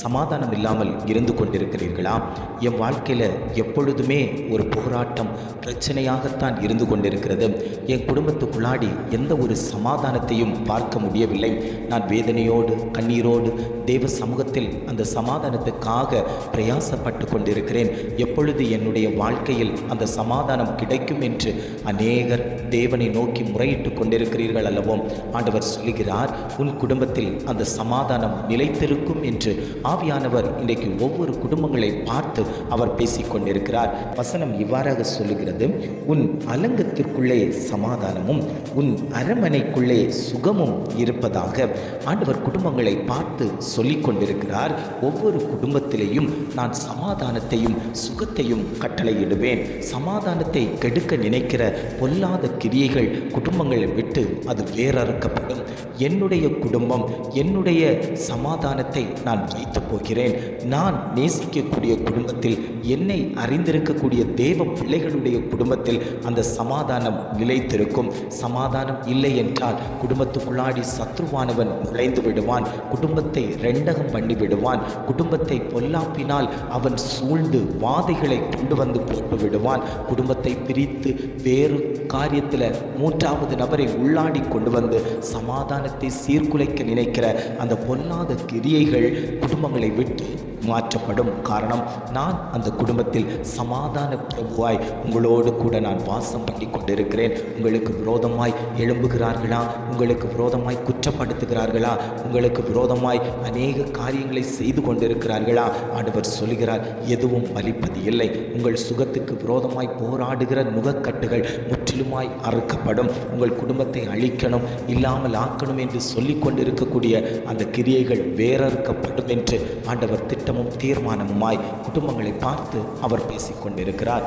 சமாதானம் இல்லாமல் இருந்து கொண்டிருக்கிறீர்களா? என் வாழ்க்கையில் எப்பொழுதுமே ஒரு போராட்டம், பிரச்சனையாகத்தான் இருந்து கொண்டிருக்கிறது. என் குடும்பத்துக்குள்ளாடி எந்த ஒரு சமாதானத்தையும் பார்க்க முடியவில்லை. நான் வேதனையோடு கண்ணீரோடு தேவ சமூகத்தில் அந்த சமாதானத்துக்காக பிரயாசப்பட்டு கொண்டிருக்கிறேன். எப்பொழுது என்னுடைய வாழ்க்கையில் அந்த சமாதானம் கிடைக்கும் என்று அநேகர் தேவனை நோக்கி முறையிட்டு கொண்டிருக்கிறீர்கள் அல்லவோ? ஆண்டவர் சொல்லுகிறார், உன் குடும்பத்தில் அந்த சமாதானம் நிலைத்திருக்கும் என்று ஆவியானவர் இன்றைக்கு ஒவ்வொரு குடும்பங்களை பார்த்து அவர் பேசிக்கொண்டிருக்கிறார். வசனம் இவ்வாறாக சொல்லுகிறது, உன் அலங்கத்திற்குள்ளே சமாதானமும் உன் அரண்மனைக்குள்ளே சுகமும் இருப்பதாக. ஆண்டவர் குடும்பங்களை பார்த்து சொல்லிக் கொண்டிருக்கிறார். ஒவ்வொரு குடும்பத்திலேயும் நான் சமாதானத்தையும் சுகத்தையும் கட்டளையிடுவேன். சமாதானத்தை கெடுக்க நினைக்கிற பொல்லாத கிரியைகள் குடும்பங்களை விட்டு அது வேறறுக்கப்படும். என்னுடைய குடும்பம், என்னுடைய சமாதானத்தை நான் வைத்து போகிறேன். நான் நேசிக்கக்கூடிய குடும்பத்தில், என்னை அறிந்திருக்கக்கூடிய தேவ பிள்ளைகளுடைய குடும்பத்தில் அந்த சமாதானம் நிலைத்திருக்கும். சமாதானம் இல்லை என்றால் குடும்பத்துக்குள்ளாடி சத்ருவானவன் நுழைந்து விடுவான். குடும்பத்தை ரெண்டகம் பண்ணி விடுவான். குடும்பத்தை பொல்லாப்பினால் அவன் சூழ்ந்து வாதைகளை கொண்டு வந்து போட்டு விடுவான். குடும்பத்தை பிரித்து வேறு காரியத்தில் மூன்றாவது நபரை உள்ளாடி கொண்டு வந்து சமாதானத்தை சீர்குலைக்க நினைக்கிற அந்த பொல்லாத கிரியைகள் குடும்பங்களை விட்டு மாற்றப்படும். காரணம், நான் அந்த குடும்பத்தில் சமாதான பிரபுவாய் உங்களோடு கூட நான் வாசம் பண்ணி கொண்டிருக்கிறேன். உங்களுக்கு விரோதமாய் எழும்புகிறார்களா? உங்களுக்கு விரோதமாய் குற்றப்படுத்துகிறார்களா? உங்களுக்கு விரோதமாய் அநேக காரியங்களை செய்து கொண்டிருக்கிறார்களா? ஆண்டவர் சொல்லுகிறார், எதுவும் பலிப்பது இல்லை. உங்கள் சுகத்துக்கு விரோதமாய் போராடுகிற நுகக்கட்டுகள் முற்றிலுமாய் அறுக்கப்படும். உங்கள் குடும்பத்தை அழிக்கணும், இல்லாமல் ஆக்கணும் என்று சொல்லிக் கொண்டிருக்கக்கூடிய அந்த கிரியைகள் வேறறுக்கப்படும் என்று ஆண்டவர் திட்டமும் தீர்மானமுமாய் குடும்பங்களை பார்த்து அவர் பேசிக்கொண்டிருக்கிறார்.